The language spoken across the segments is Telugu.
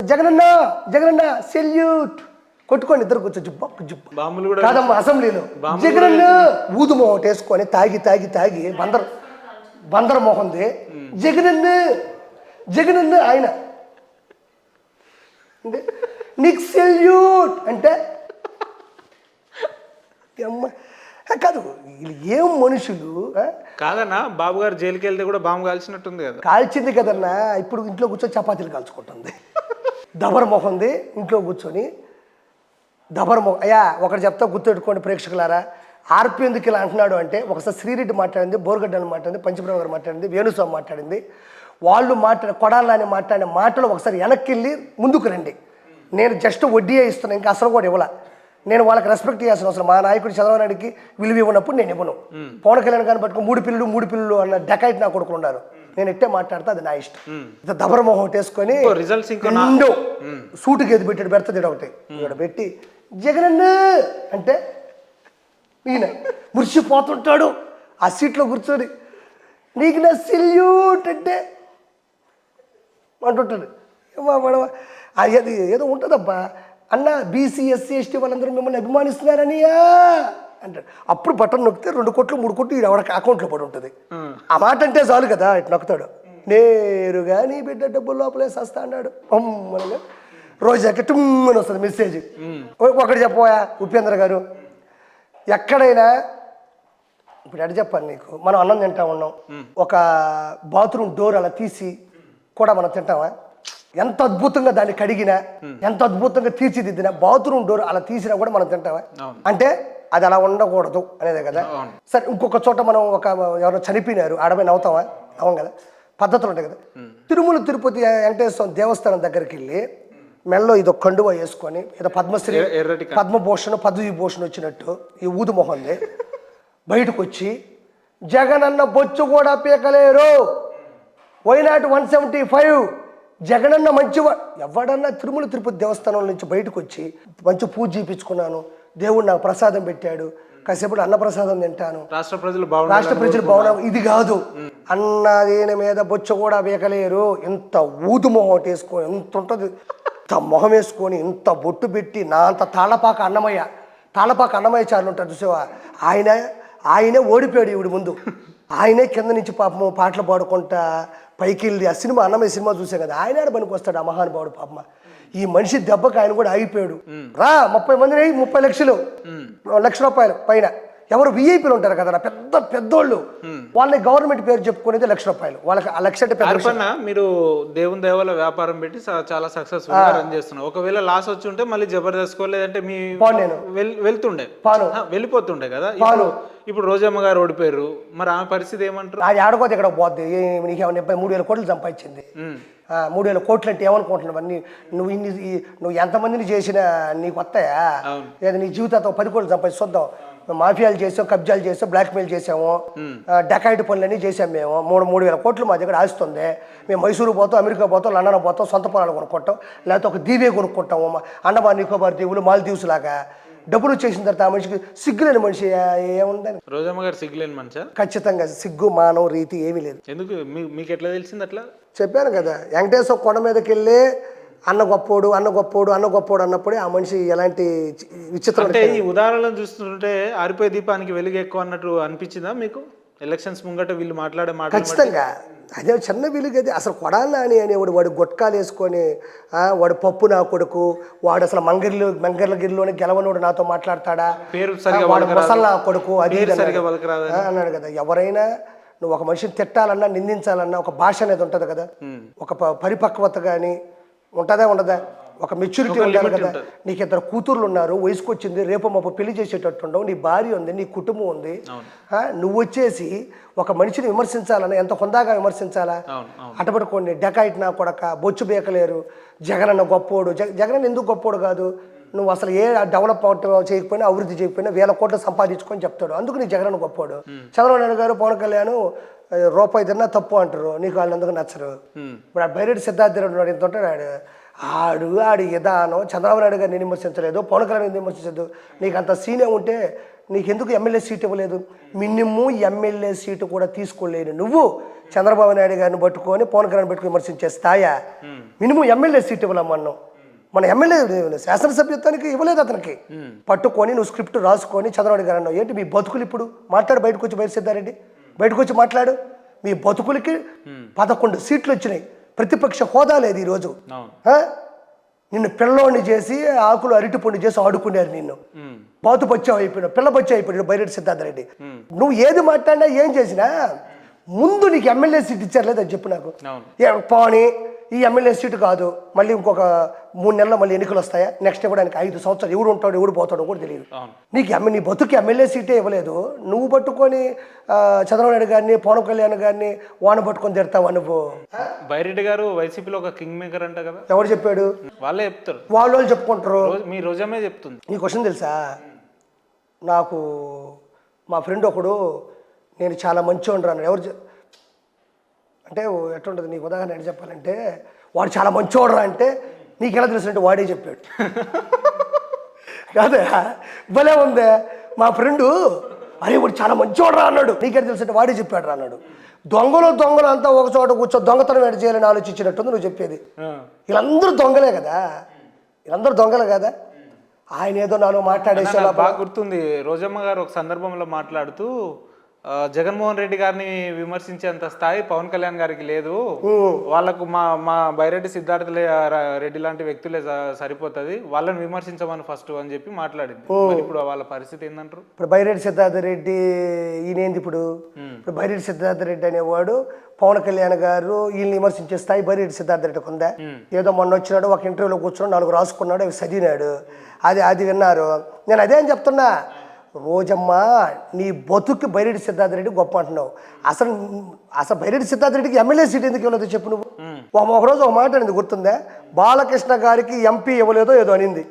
జగనన్న జగనన్న సెల్యూట్ కొట్టుకొని ఇద్దరు కూర్చో జుబ్బ కాదమ్మా అసెంబ్లీలో జగనన్న ఊదుమో ఒకటి వేసుకొని తాగి తాగి తాగి బందర మొహంది జగనన్న జగనన్న ఆయన అంటే నీకు సెల్యూట్ అంటే కాదు వీళ్ళు ఏం మనుషులు. కాదన్నా బాబు గారు జైలుకి వెళ్తే కూడా బాంబు కాల్చినట్టుంది కదా. కాల్చింది కదన్నా, ఇప్పుడు ఇంట్లో కూర్చొని చపాతీలు కాల్చుకుంటుంది. దబర మొహంది ఇంట్లో కూర్చొని దబర మొహం. అయ్యా ఒకటి చెప్తా గుర్తుపెట్టుకోండి ప్రేక్షకులారా, ఆర్పి ఎందుకు ఇలా అంటున్నాడు అంటే, ఒకసారి శ్రీరెడ్డి మాట్లాడింది, బోర్గడ్డని మాట్లాడింది, పంచప్రభ గారు మాట్లాడింది, వేణుస్వామి మాట్లాడింది, వాళ్ళు కొడాలని మాట్లాడిన మాటలు ఒకసారి వెనక్కి వెళ్ళి ముందుకు రండి. నేను జస్ట్ వడ్డీయే ఇస్తున్నాను, ఇంకా అసలు కూడా ఇవ్వాల. నేను వాళ్ళకి రెస్పెక్ట్ చేయాల్సిన అవసరం, మా నాయకుడు చంద్రబాబు నాయుడికి విలువ ఇవ్వనప్పుడు నేను ఇవ్వను. పవన్ కళ్యాణ్ గారిని పట్టుకుని మూడు పిల్లలు అన్న డెకైట్ నా కొడుకులు ఉన్నారు, నేను ఎట్టే మాట్లాడితే అది నా ఇష్టం. దబర మొహం వేసుకొని సూటుకి ఎది పెట్టాడు, పెడతాడు ఒకటి ఇక్కడ పెట్టి జగనన్న అంటే ఈయన మురిసిపోతుంటాడు ఆ సీట్లో కూర్చొని, నీకు నా సెల్యూట్ అంటే అంటుంటాడు. అది ఏదో ఉంటుందబ్బా అన్న, బీసీ ఎస్సీ ఎస్టీ వాళ్ళందరూ మిమ్మల్ని అభిమానిస్తున్నారనియా అంటాడు. అప్పుడు బటన్ నొక్కితే 2 కోట్లు 3 కోట్లు ఈ ఎవరికి అకౌంట్లో పడి ఉంటుంది. ఆ మాట అంటే చాలు కదా, ఇటు నొక్కుతాడు. నేరుగా నీ బిడ్డ డబ్బులు లోపలే సస్తా అన్నాడు. అమ్మగా రోజాకి టుమ్మని వస్తుంది మెసేజ్. ఒకటి చెప్పబోయా ఉపేంద్ర గారు, ఎక్కడైనా ఇప్పుడు ఎడ చెప్పాలి నీకు, మనం అన్నం తింటా ఉన్నాం, ఒక బాత్రూమ్ డోర్ అలా తీసి కూడా మనం తింటామా? ఎంత అద్భుతంగా దాన్ని కడిగినా, ఎంత అద్భుతంగా తీర్చిదిద్దినా, బాత్రూమ్ డోర్ అలా తీసినా కూడా మనం తింటామా? అంటే అది అలా ఉండకూడదు అనేదే కదా. సరే, ఇంకొక చోట మనం ఎవరో చనిపోయినారు, ఆడపై నవ్వుతామా? అవును కదా, పద్ధతులు ఉంటాయి కదా. తిరుమల తిరుపతి వెంకటేశ్వర దేవస్థానం దగ్గరికి వెళ్ళి మెల్లో ఇదో కండువా వేసుకొని, ఏదో పద్మశ్రీ పద్మభూషణ్ పద్మవిభూషణ్ వచ్చినట్టు ఈ ఊదు మొహంది బయటకు వచ్చి, జగనన్న బొచ్చు కూడా పీకలేరు, వైనాట్ 175, జగనన్న మంచివా. ఎవడన్నా తిరుమల తిరుపతి దేవస్థానం నుంచి బయటకు వచ్చి మంచి పూజ చేయించుకున్నాను, దేవుడు నాకు ప్రసాదం పెట్టాడు, కాసేపు అన్న ప్రసాదం తింటాను, రాష్ట్ర ప్రజలు బాగున్నా, ఇది కాదు. అన్న దీని మీద బొచ్చు కూడా పీకలేరు, ఇంత ఊదు మొహం వేసుకొని, ఎంత ఉంటుంది, ఇంత మొహం వేసుకొని, ఇంత బొట్టు పెట్టి, నా అంత తాళపాక అన్నమయ్య చాలు ఉంటారు చూసావా, ఆయనే ఓడిపోయాడు ఈవిడ ముందు. ఆయనే కింద నుంచి పాపము పాటలు పాడుకుంటా పైకి వెళ్ళి ఆ సినిమా అన్నమయ్య సినిమా చూసాం కదా, ఆయన ఆడ పనికి వస్తాడు ఆ మహానుభావుడు పాపమ్మ. ఈ మనిషి దెబ్బకి ఆయన కూడా ఆగిపోయాడు. రా 30 మందిని 30 లక్షలు ₹1,00,000 పైన ఎవరు విఐపీలు ఉంటారు కదా, పెద్ద పెద్దోళ్ళు, వాళ్ళని గవర్నమెంట్ పేరు చెప్పుకునేది ₹1,00,000. వాళ్ళకి ఆ లక్ష అంటే పెద్ద. మీరు దేవుని దేవాల వ్యాపారం పెట్టి చాలా సక్సెస్ఫుల్ గా రన్ చేస్తున్నారు. ఒకవేళ లాస్ వచ్చి ఉంటే మళ్ళీ జబర్దస్త్ లేదంటే మీ నేను వెళ్తుండే వెళ్ళిపోతుండే కదా. ఇప్పుడు రోజమ్మ గారు ఓడిపోయారు, మరి ఆమె పరిస్థితి ఏమంటారు? అది ఆడుకోతే ఇక్కడ పోద్ది. నీకు 3,000 కోట్లు సంపాదించింది. 3,000 కోట్లు అంటే ఏమనుకుంటున్నావు? నువ్వు ఎంతమందిని చేసినా నీకు వస్తాయా? లేదా నీ జీవితంతో 10 కోట్లు సంపాదించి చూద్దాం. మాఫియాలు చేసాం, కబ్జాలు చేసాం, బ్లాక్మెయిల్ చేసాము, డకాయిట్ పనులన్నీ చేసాం మేము. 3,000 కోట్లు మా దగ్గర ఆస్తుంది. మేము మైసూరు పోతాం, అమెరికా పోతాం, లండన్ పోతాం, సొంత పొలాలు కొనుక్కుంటాం, లేకపోతే ఒక దీవే కొనుక్కుంటాము, అండమాన్ నికోబార్ దీవులు, మాల్దీవ్స్ లాగా. డబ్బులు చేసిన తర్వాత ఆ మనిషికి సిగ్గులేని మనిషి ఏముందని. రోజమ్మ గారు సిగ్గులేని మనిషి? ఖచ్చితంగా సిగ్గు మానవ రీతి ఏమీ లేదు. ఎందుకు మీకు ఎట్లా తెలిసింది అట్లా? చెప్పాను కదా, వెంకటేశ్వర కొండ మీదకి వెళ్ళి అన్న గొప్పోడు అన్నప్పుడే ఆ మనిషి ఎలాంటి విచిత్రం. అంటే ఈ ఉదాహరణలు చూస్తుంటే ఆరిపోయే దీపానికి వెలుగు ఎక్కువ అన్నట్టు అనిపించిందా మీకు? ఎలక్షన్స్ ముంగట వీళ్ళు మాట్లాడే మాట ఖచ్చితంగా అదే చిన్న వెలుగు. అది అసలు కొడాలని అనేవాడు, వాడు గొట్కాలు వేసుకొని, వాడు పప్పు నా కొడుకు, వాడు అసలు మంగళగిరిలోనే గెలవనోడు నాతో మాట్లాడతాడా, వాడు ముసలి నా కొడుకు అది అన్నాడు కదా. ఎవరైనా నువ్వు ఒక మనిషిని తిట్టాలన్నా నిందించాలన్నా ఒక భాష అనేది ఉంటుంది కదా, ఒక పరిపక్వత కానీ ఉండదా, ఒక మెచ్యూరిటీ ఉండాలి కదా. నీకు 2 కూతుర్లు ఉన్నారు, వయసుకు వచ్చింది, రేపు మాపు పెళ్లి చేసేటట్టు ఉండవు, నీ భార్య ఉంది, నీ కుటుంబం ఉంది. నువ్వు వచ్చేసి ఒక మనిషిని విమర్శించాలన్నా ఎంత హుందాగా విమర్శించాలా? అటపడుకోండి డెకాయిట్ నా కొడక, బొచ్చు బేకలేరు, జగనన్న గొప్పోడు. జగనన్న ఎందుకు గొప్పోడు కాదు? నువ్వు అసలు ఏ డెవలప్ చేయకపోయినా, అభివృద్ధి చేయకపోయినా 1,000 కోట్లు సంపాదించుకొని చెప్తాడు, అందుకు నీ జగనన్న గొప్పోడు. చంద్రబాబు నాయుడు గారు, పవన్ కళ్యాణ్ రూపాయి తిన్నా తప్పు అంటారు, నీకు వాళ్ళు ఎందుకు నచ్చరు. ఇప్పుడు ఆ బైరెడ్డి సిద్ధార్థ రెడ్డి ఇంత ఉంటాడు, ఆడు విధానం చంద్రబాబు నాయుడు గారిని విమర్శించలేదు, పవన్ కళ్యాణ్ విమర్శించలేదు. నీకు అంత సీనే ఉంటే నీకెందుకు ఎమ్మెల్యే సీట్ ఇవ్వలేదు? మినిమం ఎమ్మెల్యే సీటు కూడా తీసుకోలేని నువ్వు చంద్రబాబు నాయుడు గారిని పట్టుకొని పవన్ కళ్యాణ్ పెట్టుకుని విమర్శించే స్థాయా? మినిమం ఎమ్మెల్యే సీట్ ఇవ్వలేమన్నావు. మన ఎమ్మెల్యే శాసనసభ్యత్వానికి ఇవ్వలేదు అతనికి. పట్టుకొని నువ్వు స్క్రిప్ట్ రాసుకొని చంద్రబాబు గారు అన్నావు. ఏంటి మీ బతుకులు ఇప్పుడు మాట్లాడు, బయటకు వచ్చి బయట సిద్ధారెడ్డి బయటకు వచ్చి మాట్లాడు. మీ బతుకులకి 11 సీట్లు వచ్చినాయి, ప్రతిపక్ష హోదా లేదు ఈరోజు. నిన్ను పిల్లోడిని చేసి ఆకులు అరటి పండు చేసి ఆడుకున్నారు నిన్ను. బాతు బచ్చావు అయిపోయినావు, పిల్ల బచ్చావు అయిపోయినావు బైరెడ్డి సిద్ధార్థరెడ్డి. నువ్వు ఏది మాట్లాడినా ఏం చేసినా ముందు నీకు ఎమ్మెల్యే సీట్ ఇచ్చారు లేదని చెప్పు నాకు. పోనీ ఈ ఎమ్మెల్యే సీటు కాదు, మళ్ళీ ఇంకొక 3 నెలల్లో మళ్ళీ ఎన్నికలు వస్తాయా? నెక్స్ట్ ఇవ్వడానికి 5 సంవత్సరాలు ఎవడు ఉంటాడు ఎవడు పోతాడో కూడా తెలియదు. నీకు నీ బతుకి ఎమ్మెల్యే సీటే ఇవ్వలేదు. నువ్వు పట్టుకొని చంద్రబాబు నాయుడు గారిని పవన్ కళ్యాణ్ గారిని వాన పట్టుకొని తిడతావా నువ్వు? బైరెడ్డి గారు వైసీపీలో ఒక కింగ్ మేకర్ అంట కదా, ఎవరు చెప్పాడు? వాళ్ళే చెప్తారు, వాళ్ళు చెప్పుకుంటారు. మీ రోజమే చెప్తుంది. నీ క్వశ్చన్ తెలుసా? నాకు మా ఫ్రెండ్ ఒకడు నేను చాలా మంచివాడిని అన్నాడు. ఎవరు అంటే ఎట్లుంటుంది నీకు ఉదాహరణ ఏంటి చెప్పాలంటే, వాడు చాలా మంచివాడురా అంటే నీకు ఎలా తెలుసు అంటే వాడే చెప్పాడు. కాదా? భలే ఉందే. మా ఫ్రెండు అరే వాడు చాలా మంచివాడురా అన్నాడు. నీకెలా తెలుసు అంటే వాడే చెప్పాడు రా అన్నాడు. దొంగలు అంతా ఒక చోట కూర్చో దొంగతనం ఏడు చేయాలని ఆలోచించినట్టుంది నువ్వు చెప్పేది. వీళ్ళందరూ దొంగలే కదా, వీళ్ళందరూ దొంగలే కదా. ఆయన ఏదో నాలో మాట్లాడేసి బాగా గుర్తుంది. రోజమ్మ గారు ఒక సందర్భంలో మాట్లాడుతూ జగన్మోహన్ రెడ్డి గారిని విమర్శించేంత స్థాయి పవన్ కళ్యాణ్ గారికి లేదు, వాళ్ళకు మా బైరెడ్డి సిద్ధార్థ రెడ్డి లాంటి వ్యక్తులే సరిపోతుంది, వాళ్ళని విమర్శించమని ఫస్ట్ అని చెప్పి మాట్లాడింది. ఇప్పుడు వాళ్ళ పరిస్థితి ఏంటంటారు? ఇప్పుడు బైరెడ్డి సిద్ధార్థ రెడ్డి ఈయనేంది ఇప్పుడు బైరెడ్డి సిద్ధార్థ రెడ్డి అనేవాడు పవన్ కళ్యాణ్ గారు వీళ్ళని విమర్శించే స్థాయి బైరెడ్డి సిద్ధార్థ రెడ్డికి ఉందా? ఏదో మొన్న వచ్చినాడు, ఒక ఇంటర్వ్యూలో కూర్చున్నాడు, 4 రాసుకున్నాడు, అవి చదివినాడు, అది విన్నారు. నేను అదే అని చెప్తున్నా. రోజమ్మ నీ బతుక్కి బైరెడ్డి సిద్ధార్థ రెడ్డి గొప్ప అంటున్నావు. అసలు బైరెడ్డి సిద్ధార్థ రెడ్డికి ఎమ్మెల్యే సీట్ ఎందుకు ఇవ్వలేదు చెప్పు నువ్వు? ఒకరోజు ఒక మాట అనేది గుర్తుందా? బాలకృష్ణ గారికి ఎంపీ ఇవ్వలేదో ఏదో అనింది,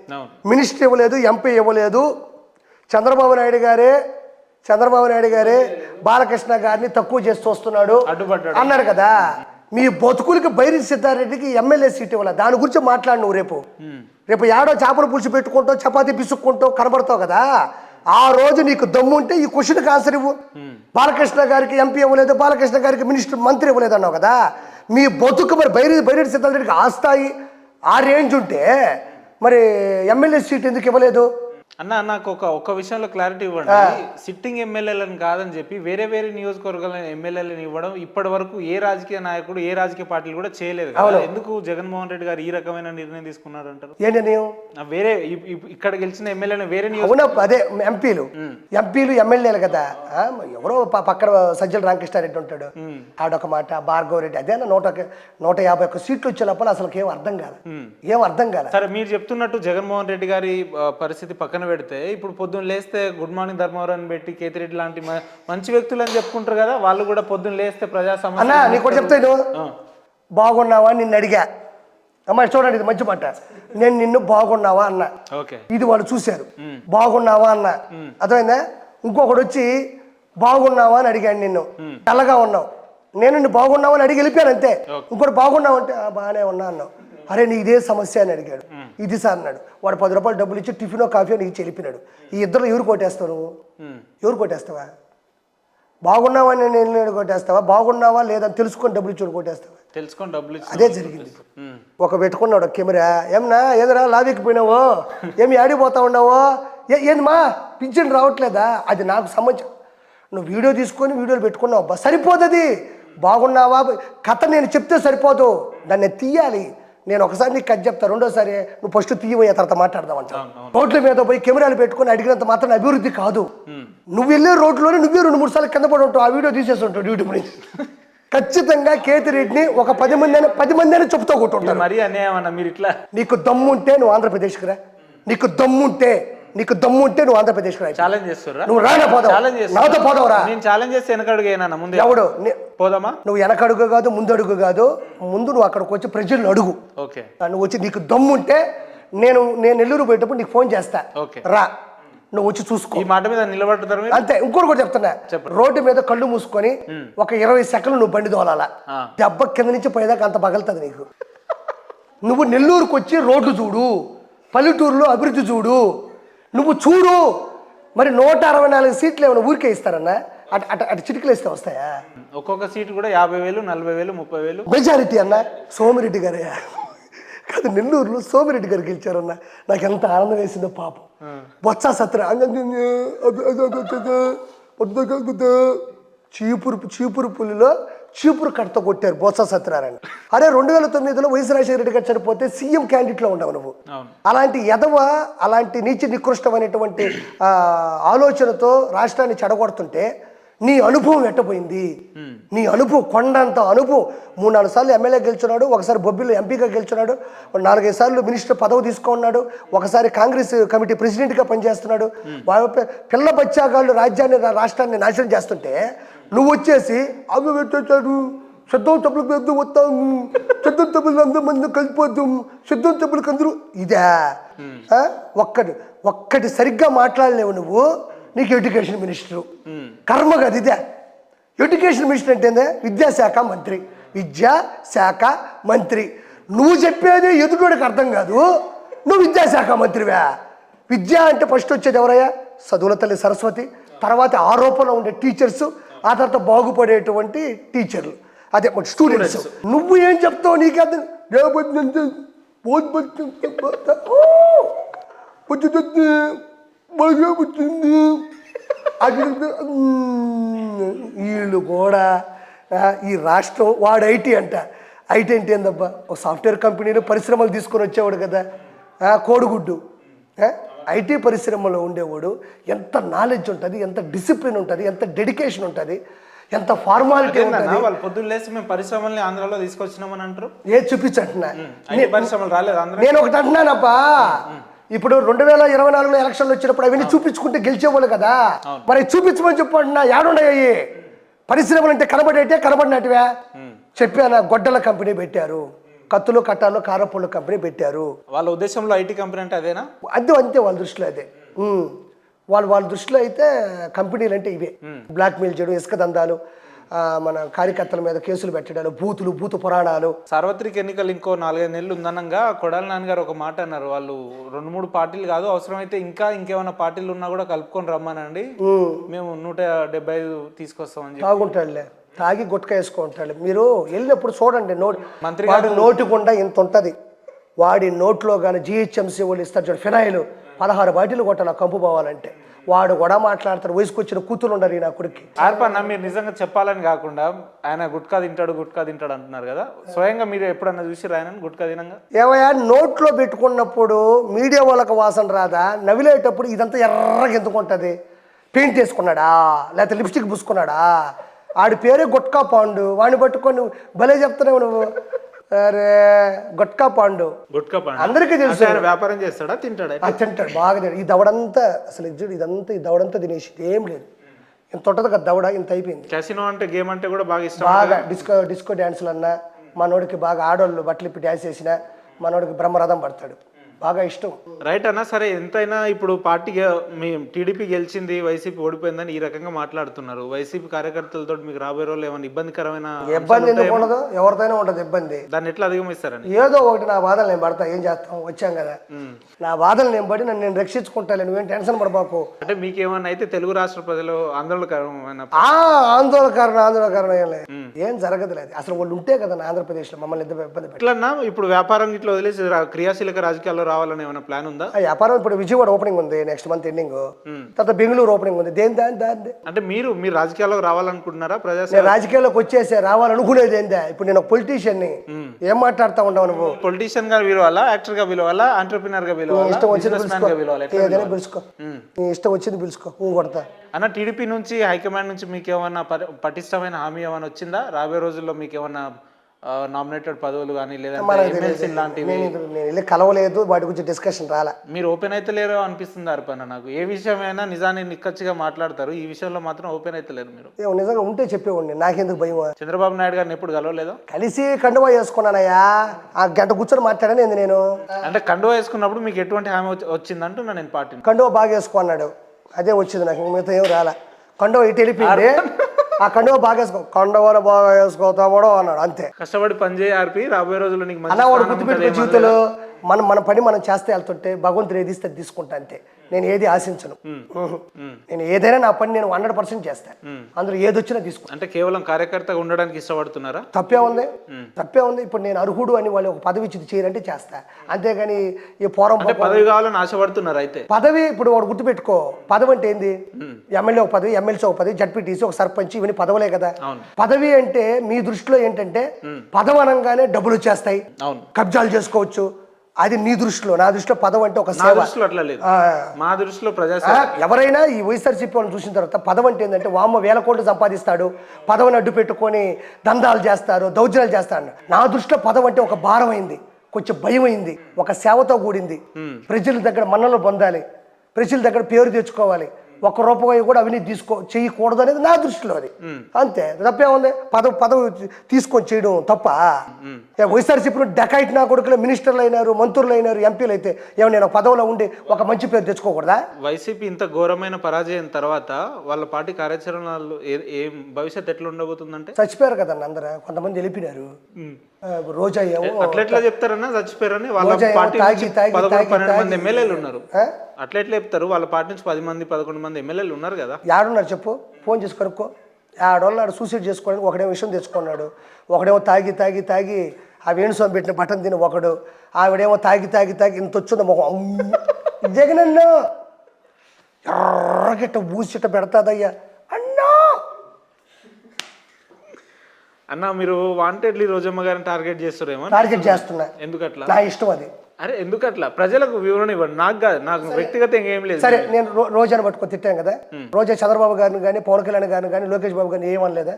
మినిస్టర్ ఇవ్వలేదు, ఎంపీ ఇవ్వలేదు, చంద్రబాబు నాయుడు గారే బాలకృష్ణ గారిని తక్కువ చేసి చూస్తున్నాడు అన్నారు కదా. మీ బతుకులకి బైరెడ్డి సిద్ధార్థ రెడ్డికి ఎమ్మెల్యే సీట్ ఇవ్వలేదు. దాని గురించి మాట్లాడు నువ్వు. రేపు ఏడో చేపల పులుసు పెట్టుకుంటావు, చపాతీ పిసుక్కుంటావు, కనబడతావు కదా. ఆ రోజు నీకు దమ్ము ఉంటే ఈ క్వశ్చన్కి ఆన్సర్ ఇవ్వు. బాలకృష్ణ గారికి ఎంపీ ఇవ్వలేదు, బాలకృష్ణ గారికి మినిస్టర్ మంత్రి ఇవ్వలేదు అన్నావు కదా. మీ బతుకు మరి బైరెడ్డి సిద్ధార్థ రెడ్డికి ఆ స్థాయి ఆ రేంజ్ ఉంటే మరి ఎమ్మెల్యే సీట్ ఎందుకు ఇవ్వలేదు? అన్న నాకు ఒక విషయంలో క్లారిటీ ఇవ్వండి. సిట్టింగ్ ఎమ్మెల్యేలను కాదని చెప్పి వేరే నియోజకవర్గాల ఎమ్మెల్యేలను ఇవ్వడం ఇప్పటి వరకు ఏ రాజకీయ నాయకుడు ఏ రాజకీయ పార్టీలు కూడా చేయలేదు కదా. ఎందుకు జగన్మోహన్ రెడ్డి గారు ఈ రకమైన నిర్ణయం తీసుకున్నారు అంటారు? ఏ నిర్ణయం? వేరే ఇక్కడ గెలిచిన ఎమ్మెల్యేలు వేరే అదే ఎంపీలు ఎమ్మెల్యేలు కదా. ఎవరో పక్కన సజ్జల రామకృష్ణారెడ్డి ఉంటాడు, ఆడొక మాట, భార్గవ రెడ్డి, అదే 151 సీట్లు వచ్చే లోపల అసలు ఏం అర్థం కాదు. సరే, మీరు చెప్తున్నట్టు జగన్మోహన్ రెడ్డి గారి పరిస్థితి పక్కన పెడితే ఇప్పుడు పొద్దున్న లేస్తే గుడ్ మార్నింగ్ ధర్మవరం పెట్టి కేతిరెడ్డి లాంటి మంచి వ్యక్తులు అని చెప్పుకుంటారు కదా, వాళ్ళు కూడా పొద్దున్న లేస్తే ప్రజా సమస్య. నీకు చెప్తాను, బాగున్నావా నిన్ను అడిగా, అమ్మా చూడండి ఇది మంచి మాట, నేను నిన్ను బాగున్నావా అన్న, ఇది వాళ్ళు చూశారు, బాగున్నావా అన్న, అర్థమైందా? ఇంకొకడు వచ్చి బాగున్నావా అని అడిగాడు, నిన్ను తెల్లగా ఉన్నావు, నేను నిన్ను బాగున్నావా అని అడిగి వెళ్ళిపోయాను అంతే. ఇంకోటి బాగున్నావు అంటే బాగానే ఉన్నా అన్నావు. అరే నీ ఇదే సమస్య అని అడిగాడు, ఇది సార్ అన్నాడు. వాడు 10 రూపాయలు డబ్బులు ఇచ్చి టిఫినో కాఫీ నీకు చెలిపినాడు. ఈ ఇద్దరు ఎవరు కొట్టేస్తావు నువ్వు? ఎవరు కొట్టేస్తావా? బాగున్నావా నేను కొట్టేస్తావా? బాగున్నావా లేదని తెలుసుకొని డబ్బులు ఇచ్చి కొట్టేస్తావా? తెలుసుకొని డబ్బులు. అదే జరిగింది. ఒక పెట్టుకున్నాడు కెమెరా, ఏమన్నా లావీకి పోయినావో, ఏమి ఆడిపోతా ఉన్నావో, ఏంది మా పింఛన్ రావట్లేదా? అది నాకు సంబంధించి నువ్వు వీడియో తీసుకొని వీడియోలు పెట్టుకున్నావు అబ్బా, సరిపోదు. అది బాగున్నావా కథ నేను చెప్తే సరిపోదు, దాన్ని తీయాలి. నేను ఒకసారి నీకు కథ చెప్తా, రెండోసారి నువ్వు ఫస్ట్ తీయబోయే తర్వాత మాట్లాడదాం అంట. రోడ్ల మీద పోయి కెమెరాలు పెట్టుకుని అడిగినంత మాత్రం అభివృద్ధి కాదు. నువ్వు వెళ్ళే రోడ్లోనే నువ్వే 2-3 సార్లు కింద పడి ఉంటావు, ఆ వీడియో తీసేసి ఉంటావు యూట్యూబ్ నుంచి. ఖచ్చితంగా కేతిరెడ్డిని ఒక 10 మంది అని చెప్తా కొట్టుంటారు. మరి అన్యాయం మీరు ఇట్లా. నీకు దమ్ముంటే నువ్వు ఆంధ్రప్రదేశ్కి రా, నీకు దమ్ముంటే నువ్వు ఆంధ్రప్రదేశ్కి రా. ఛాలెంజ్ చేస్తురా? నువ్వు రానా పోదావు, నాతో పోదావురా. నేను ఛాలెంజ్ చేస్తే వెనకడుగు అయినా ముందు ఎవడు పోదామా? నువ్వు వెనకడుగు కాదు ముందడుగు కాదు, ముందు నువ్వు అక్కడికి వచ్చి ప్రజలను అడుగు. నువ్వు వచ్చి నీకు దమ్ముంటే నేను నెల్లూరు పోయేటప్పుడు నీకు ఫోన్ చేస్తా, రా, నువ్వు వచ్చి చూసుకో. ఈ మాట మీద నిలబడతారు అంతే. ఇంకోటి కూడా చెప్తున్నా, రోడ్డు మీద కళ్ళు మూసుకొని ఒక 20 సెకండ్లు నువ్వు బండి దోలాలా, దెబ్బ కింద నుంచి పోయేదాకా అంత పగలుతుంది నీకు. నువ్వు నెల్లూరుకు వచ్చి రోడ్లు చూడు, పల్లెటూరులో అభివృద్ధి చూడు, నువ్వు చూడు. మరి 164 సీట్లు ఏమైనా ఊరికే ఇస్తారన్నా? అటు అటు అటు చిటికలు ఇస్తే వస్తాయా? ఒక్కొక్క సీటు కూడా 50,000, 40,000, 30,000. మెజారిటీ అన్న సోమిరెడ్డి గారే కాదు, నెల్లూరులో సోమిరెడ్డి గారు గెలిచారన్న. నాకు ఎంత ఆనందం వేసిందో పాపం. బొత్స సత్ర చీపురు పులిలో చీపురు కట్టతో కొట్టారు బొత్స సత్యనారాయణ. అరే 2009లో వైఎస్ రాజశేఖర రెడ్డి గారు చనిపోతే సీఎం క్యాండిడేట్లో ఉండవు నువ్వు. అలాంటి ఎదవ, అలాంటి నీచ నికృష్టమైనటువంటి ఆలోచనతో రాష్ట్రాన్ని చెడగొడుతుంటే నీ అనుభవం ఎట్టపోయింది? నీ అనుభవం, కొండంత అనుభవం. 3-4 సార్లు ఎమ్మెల్యే గెలుచున్నాడు, ఒకసారి బొబ్బిలో ఎంపీగా గెలుచున్నాడు, 4-5 సార్లు మినిస్టర్ పదవి తీసుకున్నాడు, ఒకసారి కాంగ్రెస్ కమిటీ ప్రెసిడెంట్గా పనిచేస్తున్నాడు. పిల్ల బచ్చాగాళ్ళు రాష్ట్రాన్ని నాశనం చేస్తుంటే నువ్వు వచ్చేసి అవి పెట్టేశాడు, శుద్ధం తప్పులకు వద్దు వస్తాము, శుద్ధం తప్పులు అందరూ మంది కలిసిపోతాం, శుద్ధం తప్పులకు అందరూ ఇదే. ఒక్కటి సరిగ్గా మాట్లాడలేవు నువ్వు. నీకు ఎడ్యుకేషన్ మినిస్టరు కర్మ కదా ఇదే. ఎడ్యుకేషన్ మినిస్టర్ అంటే విద్యాశాఖ మంత్రి, విద్యాశాఖ మంత్రి. నువ్వు చెప్పేది ఎదుటోడికి అర్థం కాదు, నువ్వు విద్యాశాఖ మంత్రివే. విద్య అంటే ఫస్ట్ వచ్చేది ఎవరయ్యా? చదువుల తల్లి సరస్వతి, తర్వాత ఆరోపణ ఉండే టీచర్స్, ఆ తర్వాత బాగుపడేటువంటి టీచర్లు, అదే స్టూడెంట్స్. నువ్వు ఏం చెప్తావు? నీకు అర్థం వీళ్ళు కూడా ఈ రాష్ట్రం. వాడు ఐటీ అంట. ఐటీ అంటే ఏందబ్బా? ఒక సాఫ్ట్వేర్ కంపెనీలో పరిశ్రమలు తీసుకొని వచ్చేవాడు కదా, కోడిగుడ్డు. ఐటీ పరిశ్రమలో ఉండేవాడు ఎంత నాలెడ్జ్ ఉంటుంది, ఎంత డిసిప్లిన్ ఉంటుంది, ఎంత డెడికేషన్ ఉంటుంది, ఎంత ఫార్మాలిటీ ఉంటుంది. వాళ్ళు పొద్దున్న లేసి మేము పరిశ్రమల్ని ఆంధ్రాలో తీసుకొచ్చినామని అంటారు. ఏ చూపించంటున్నా? పరిశ్రమలు రాలేదు ఆంధ్ర. నేను ఒకటి అంటున్నానబ్బా, ఇప్పుడు 2024లో ఎలక్షన్లు వచ్చినప్పుడు అవన్నీ చూపించుకుంటే గెలిచేవాళ్ళు కదా, మరి చూపించమని చెప్పు అంటున్నా. ఏడుండయి పరిశ్రమలు అంటే కనబడినట్టువే చెప్పాను. గొడ్డల కంపెనీ పెట్టారు, కత్తులు కట్టాలు కారపొళ్ళు కంపెనీ పెట్టారు. వాళ్ళ ఉద్దేశంలో ఐటీ కంపెనీ అంటే అదేనా? అంతే వాళ్ళ దృష్టిలో అదే. వాళ్ళ దృష్టిలో అయితే కంపెనీలు అంటే ఇవే. బ్లాక్మెయిల్ చేయడం, ఇసుక దందాలు, మన కార్యకర్తల మీద కేసులు పెట్టడాలు, భూత పురాణాలు. సార్వత్రిక ఎన్నికలు ఇంకో 4-5 నెలలు ఉందనంగా కొడాలి నాన్నగారు ఒక మాట అన్నారు. వాళ్ళు 2-3 పార్టీలు కాదు, అవసరమైతే ఇంకేమైనా పార్టీలు ఉన్నా కూడా కలుపుకొని రమ్మనండి, మేము 175 తీసుకొస్తామని చెప్పి. తాగుంటాడులే, తాగి గుట్క వేసుకుంటాడు. మీరు వెళ్ళినప్పుడు చూడండి, వాడి నోటి గుండా ఇంత ఉంటుంది. వాడి నోట్లో కానీ జిహెచ్ఎంసీ వాళ్ళు ఇస్తారు చూడు ఫినాయిల్, 16 బాటిల్ కొట్టాలి కంపు పోవాలంటే. వాడు కూడా మాట్లాడతారు, వయసుకు వచ్చిన కూతురు ఉండరు నా కొడుక్కి. ఆర్పన్న, మీరు నిజంగా చెప్పాలని కాకుండా ఆయన గుట్కా తింటాడు అంటున్నారు కదా, స్వయంగా మీరు ఎప్పుడన్నా చూసి ఆయన గుట్కా తినంగా? ఏమయ్యా, నోట్లో పెట్టుకున్నప్పుడు మీడియా వాళ్ళకి వాసన రాదా? నవిలేటప్పుడు ఇదంతా ఎర్రగా ఎందుకుంటుంది? పెయింట్ వేసుకున్నాడా, లేకపోతే లిప్స్టిక్ పూసుకున్నాడా? ఆడి పేరే గుట్కా పాండు. వాడిని పట్టుకొని భలే చెప్తున్నావు నువ్వు. అరే గుట్కా పాండు అందరికీ తెలుసు. వ్యాపారం చేస్తాడా, తింటాడా? తింటాడు, బాగా తింటాడు. ఈ దవడంతా అసలు ఈ దవడంతా తినేసి ఏం లేదు. ఇంత ఉంటుంది కదా దవడ, ఇంత అయిపోయింది. క్యాసినో అంటే గేమ్ అంటే కూడా బాగా ఇష్టం. బాగా డిస్కో డ్యాన్సులు అన్నా, మనోడికి బాగా ఆడోళ్ళు బట్టలు ఇప్పి డ్యాన్స్ చేసినా మనోడికి బ్రహ్మరథం పడతాడు, బాగా ఇష్టం. రైట్ అన్న. సరే, ఎంతైనా ఇప్పుడు పార్టీ మీ టీడీపీ గెలిచింది, వైసీపీ ఓడిపోయిందని ఈ రకంగా మాట్లాడుతున్నారు. వైసీపీ కార్యకర్తలతో మీకు రాబోయే రోజులు ఏమైనా ఇబ్బందికరమైన? ఇబ్బంది ఎందుకు ఉండదు? ఎవరిదైనా ఉండదు ఇబ్బంది. దాన్ని ఎట్లా అధిగమిస్తారని? ఏదో ఒకటి, నా బాధలు నేను పడతా, ఏం చేస్తాం, వచ్చాం కదా, నా బాధలు నేను పడి నేను రక్షించుకుంటాను, నువ్వేం టెన్షన్ పడబాకు. అంటే మీకు ఏమన్నా అయితే తెలుగు రాష్ట్ర ప్రజలు ఆందోళనకరమైన? ఆందోళనకరణ ఏం జరగదులేదు అసలు. వాళ్ళు ఉంటే కదా ఆంధ్రప్రదేశ్ లో మమ్మల్ని ఇబ్బంది ఎట్లన్నా. ఇప్పుడు వ్యాపారం ఇట్లా వదిలేసి క్రియాశీలక రాజకీయాల్లో రావాలని ఏమైనా ప్లాన్ ఉందా? వ్యాపారం ఇప్పుడు విజయవాడ ఓపెనింగ్ ఉంది నెక్స్ట్ మంత్ ఎండింగ్, తర్వాత బెంగళూరు ఓపెనింగ్ ఉంది. దాని అంటే మీరు రాజకీయాల్లోకి రావాలనుకుంటున్నారా? రాజకీయాల్లోకి వచ్చేసే రావాలనుకునేది ఏందా? ఇప్పుడు నేను ఒక పొలిటీషియన్ ని, ఏం మాట్లాడుతా ఉండవు నువ్వు? పొలిటీషియన్ గా పిలవాలా, యాక్టర్ గా పిలవాలా, ఆంటర్ప్రినర్ గా పిలవాలా, ఇష్టం వచ్చింది పిలుచుకో, ఇష్టం వచ్చింది పిలుచుకో, కొడతా. అన్న, టీడీపీ నుంచి హైకమాండ్ నుంచి మీకు ఏమన్నా పటిష్టమైన హామీ ఏమైనా వచ్చిందా? రాబోయే రోజుల్లో మీకు ఏమన్నా నామినేటెడ్ పదవులు కానీ నేను వెళ్ళి కలవలేదు, వాటి గురించి డిస్కషన్ రాలా. మీరు ఓపెన్ అయితే లేరు అనిపిస్తుంది అర్పణ నాకు. ఏ విషయమైనా నిజాన్ని నిక్కచ్చిగా మాట్లాడతారు, ఈ విషయంలో మాత్రం ఓపెన్ అయితే లేరు మీరు. నిజంగా ఉంటే చెప్పేవాడిని, నాకెందుకు భయం? చంద్రబాబు నాయుడు గారిని ఎప్పుడు కలవలేదా? కలిసి కండువా వేసుకున్నానయ్యా, ఆ గంట కూర్చొని మాట్లాడాను నేను. అంటే కండువా వేసుకున్నప్పుడు మీకు ఎటువంటి హామీ వచ్చిందంటున్నా నేను పార్టీ? కండువా బాగా వేసుకున్నాడు, అదే వచ్చింది నాకు, మిగతా ఏం రాలా. కండువా ఇటు వెళ్ళిపోయింది, ఆ కండువా బాగా వేసుకో, కండువాలో బాగా వేసుకోతామో అన్నాడు, అంతే. కష్టపడి పనిచేయ ఆర్పి, రాబోయే రోజుల్లో నీకు అన్న వాడు గుర్తుపెట్టుకో జీవితంలో, మనం మన పని మనం చేస్తే వెళ్తుంటే భగవంతుడు ఏది ఇస్తే తీసుకుంటా అంతే. నేను ఏది ఆశించను. నేను ఏదైనా నా పని నేను 100% చేస్తాను. అందులో ఏది వచ్చినా తీసుకుంటాను. అంటే కేవలం కార్యకర్తగా ఉండడానికి ఇష్టపడుతున్నారా? తప్పే ఉంది. ఇప్పుడు నేను అర్హుడు అని వాళ్ళు ఒక పదవి ఇచ్చి చేయాలంటే చేస్తా, అంతేగాని ఈ పోరం పదవి కావాలని ఆశపడుతున్నారు అయితే. పదవి ఇప్పుడు వాడు గుర్తుపెట్టుకో, పదవి అంటే ఏంది? ఎమ్మెల్యే ఒక పదవి, ఎమ్మెల్సీ ఒక పదవి, జడ్పీటీసీ, ఒక సర్పంచ్, ఇవన్నీ పదవులే కదా. పదవి అంటే మీ దృష్టిలో ఏంటంటే పదవి అనగానే డబ్బులు వచ్చేస్తాయి, కబ్జాలు చేసుకోవచ్చు, అది నీ దృష్టిలో. నా దృష్టిలో పదవి అంటే ఒక సేవ. అట్లా లేదు, మా దృష్టిలో ఎవరైనా ఈ వైఎస్ఆర్సీపీ వాళ్ళని చూసిన తర్వాత పదవి అంటే ఏంటంటే వామ్మ వేల కోట్లు సంపాదిస్తాడు, పదవిని అడ్డు పెట్టుకొని దందాలు చేస్తారు, దౌర్జన్యాలు చేస్తాడు. నా దృష్టిలో పదవి అంటే ఒక భారం అయింది, కొంచెం భయం అయింది, ఒక సేవతో కూడింది. ప్రజల దగ్గర మన్నలు పొందాలి, ప్రజల దగ్గర పేరు తెచ్చుకోవాలి, ఒక్క రూపాయి కూడా అవినీతి చేయకూడదు అనేది నా దృష్టిలో. అది అంతే, తప్పే ఉంది. పదవి తీసుకొని చేయడం తప్ప? వైఎస్ఆర్సీపీ డెకాయిట్ నా కొడుకులు మినిస్టర్లు అయినారు, మంత్రులు అయినారు, ఎంపీలు అయితే ఏమో నేను పదవిలో ఉండి ఒక మంచి పేరు తెచ్చుకోకూడదా? వైసీపీ ఇంత ఘోరమైన పరాజయం తర్వాత వాళ్ళ పార్టీ కార్యాచరణలు ఏం భవిష్యత్తు ఎట్లా ఉండబోతుందంటే? చచ్చిపోయారు కదండి అందరూ, కొంతమంది వెళ్ళిపోయినారు. రోజా ఏమో అట్లా చెప్తారన్నా చచ్చిపోయారని, వాళ్ళ పార్టీ 11-12 మంది ఎమ్మెల్యేలు ఉన్నారు. అట్లా ఎట్లా చెప్తారు? వాళ్ళ పార్టీ నుంచి 10 మంది 11 మంది ఎమ్మెల్యేలు ఉన్నారు కదా. యాడున్నారు చెప్పు, ఫోన్ చేసి కనుక్కో. ఆడోళ్ళాడు సూసైడ్ చేసుకోవడానికి ఒకడేమో విషయం తెచ్చుకున్నాడు, ఒకడేమో తాగి ఆ వేణుస్వామి పెట్టిన బటన్ తిని ఒకడు, ఆవిడేమో తాగి ఇంత వచ్చింది మొహం. జగనన్న ఎర్రగిట్ట ఊసిట పెడతాదయ్యా అన్న. మీరు వాంటెడ్లీ రోజమ్మ గారిని టార్గెట్ చేస్తారేమో? టార్గెట్ చేస్తున్నా. ఎందుకట్లా? నా ఇష్టం అది. అరే ఎందుకట్లా? ప్రజలకు వివరణ ఇవ్వండి, నాకు కాదు, నాకు వ్యక్తిగతంగా ఏం లేదు. సరే, నేను రోజాను పట్టుకొని తిట్టాను కదా. రోజా చంద్రబాబు గారిని కానీ, పవన్ కళ్యాణ్ గారిని కానీ, లోకేష్ బాబు గారిని ఏమనలేదా?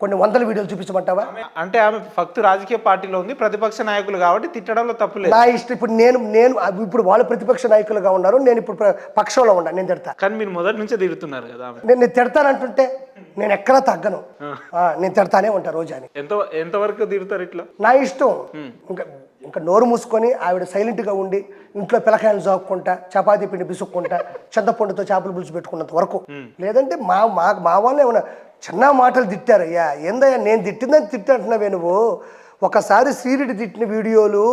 కొన్ని వందల వీడియోలు చూపించమంటావా? అంటే ఆమె ఫక్తు రాజకీయ పార్టీలో ఉంది, ప్రతిపక్ష నాయకులు కాబట్టి తిట్టడంలో తప్పు లేదు. నా ఇష్టం. ఇప్పుడు ఇప్పుడు వాళ్ళు ప్రతిపక్ష నాయకులుగా ఉన్నారు, నేను ఇప్పుడు పక్షంలో ఉన్నాను, నేను తిడతా. కానీ మీరు మొదటి నుంచే తిడుతున్నారు కదా. నేను తిడతానంటుంటే నేను ఎక్కడా తగ్గను, నేను తిడతానే ఉంటా రోజాని. ఎంతవరకు తిడతారు ఇట్లా? నా ఇష్టం. ఇంకా నోరు మూసుకొని ఆవిడ సైలెంట్గా ఉండి ఇంట్లో పిల్లకాయలు జాక్కుంటా, చపాతీ పిండి బిసుక్కుంటా, చింతపండుతో చేపలు పులుసు పెట్టుకున్నంత వరకు. లేదంటే మా వాళ్ళు ఏమన్నా చిన్న మాటలు తిట్టారయ్యా, ఏందయ్యా నేను తిట్టిందని తిట్టంటున్నావే నువ్వు? ఒకసారి శ్రీరెడ్డి తిట్టిన వీడియోలు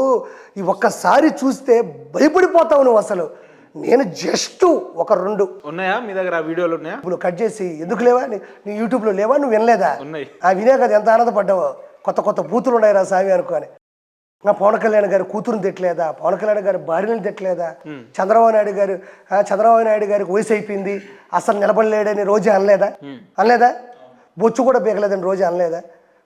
ఒక్కసారి చూస్తే భయపడిపోతావు నువ్వు అసలు. నేను జస్ట్ 1-2 ఉన్నాయా మీ దగ్గర? ఆ వీడియోలు ఉన్నాయా? ఇప్పుడు కట్ చేసి ఎందుకు లేవా? నీ యూట్యూబ్లో లేవా? నువ్వు వినలేదా? ఉన్నాయి. వినే కదా ఎంత ఆనందపడ్డావో. కొత్త బూతులు ఉన్నాయి రా సామి అనుకోని. నా పవన్ కళ్యాణ్ గారి కూతురుని తిట్టలేదా? పవన్ కళ్యాణ్ గారి భార్యని తిట్టలేదా? చంద్రబాబు నాయుడు గారికి వయసు అయిపోయింది, అసలు నిలబడలేడని రోజే అనలేదా? బొచ్చు కూడా బీగలేదని రోజే అనలేదా?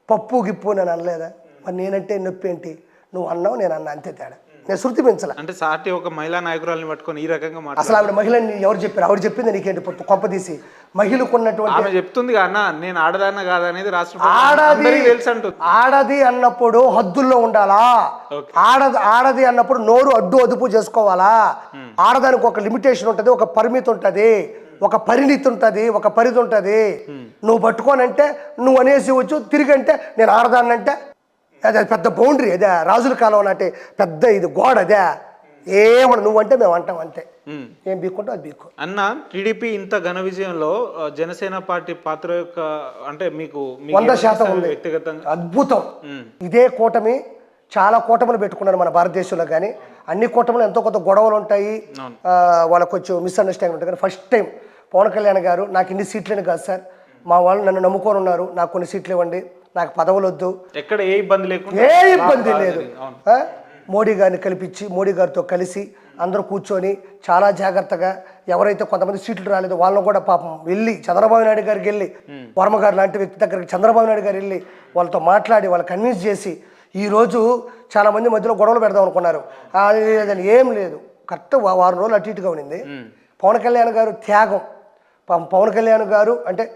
పప్పు గిప్పు నేను అనలేదా? మరి నేనంటే నొప్పి ఏంటి? నువ్వు అన్నావు, నేను అన్నా, అంతే తేడా. నేను శృతి పెంచాల. అంటే సాటి ఒక మహిళా నాయకురాలని పట్టుకొని ఈ రకంగా అసలు ఆవిడ మహిళని ఎవరు చెప్పారు? ఆవిడ చెప్పింది నీకేంటి? కొంపదీసి మహిళకు ఉన్నటువంటి ఆమె చెప్తుంది అన్న, నేను ఆడదాన్న కాదనేది రాష్ట్ర ఆడది అన్నప్పుడు హద్దుల్లో ఉండాలా? ఆడది అన్నప్పుడు నోరు అదుపు చేసుకోవాలా? ఆడదానికి ఒక లిమిటేషన్ ఉంటుంది, ఒక పరిమితి ఉంటుంది, ఒక పరిణితి ఉంటుంది, ఒక పరిధి ఉంటుంది. నువ్వు పట్టుకోనంటే నువ్వు అనేసి వచ్చు, తిరిగి అంటే నేను ఆడదాన్నంటే అదే పెద్ద బౌండరీ, అదే రాజుల కాలం నాటి పెద్ద ఇది గోడ. అదే ఏమన్నా నువ్వంటే మేము అంటాం అంతే, ఏం బీక్కుంటావు అది బీక్కు. అన్న, టీడీపీ ఇంత ఘన విజయంలో జనసేన పార్టీ పాత్ర యొక్క అంటే మీకు 100% ఉంది, వ్యక్తిగతంగా అద్భుతం. ఇదే కూటమి చాలా కూటములు పెట్టుకున్నారు మన భారతదేశంలో, కానీ అన్ని కూటములు ఎంతో కొంత గొడవలు ఉంటాయి, వాళ్ళకు కొంచెం మిస్అండర్స్టాండింగ్ ఉంటుంది. కానీ ఫస్ట్ టైం పవన్ కళ్యాణ్ గారు నాకు ఇన్ని సీట్లని కాదు సార్, మా వాళ్ళు నన్ను నమ్ముకొని ఉన్నారు, నాకు కొన్ని సీట్లు ఇవ్వండి, నాకు పదవులు వద్దు, ఎక్కడ ఏ ఇబ్బంది లేదు. మోడీ గారిని కల్పించి మోడీ గారితో కలిసి అందరూ కూర్చొని చాలా జాగ్రత్తగా, ఎవరైతే కొంతమంది సీట్లు రాలేదు వాళ్ళని కూడా పాపం వెళ్ళి చంద్రబాబు నాయుడు గారికి వెళ్ళి, వర్మ గారు లాంటి వ్యక్తి దగ్గరికి చంద్రబాబు నాయుడు గారు వెళ్ళి వాళ్ళతో మాట్లాడి వాళ్ళు కన్విన్స్ చేసి, ఈరోజు చాలామంది మధ్యలో గొడవలు పెడదాం అనుకున్నారు, అది ఏం లేదు. కరెక్ట్ 1 వారం రోజులు అటు ఇటుగా ఉండింది. పవన్ కళ్యాణ్ గారు త్యాగం, పవన్ కళ్యాణ్ గారు అంటే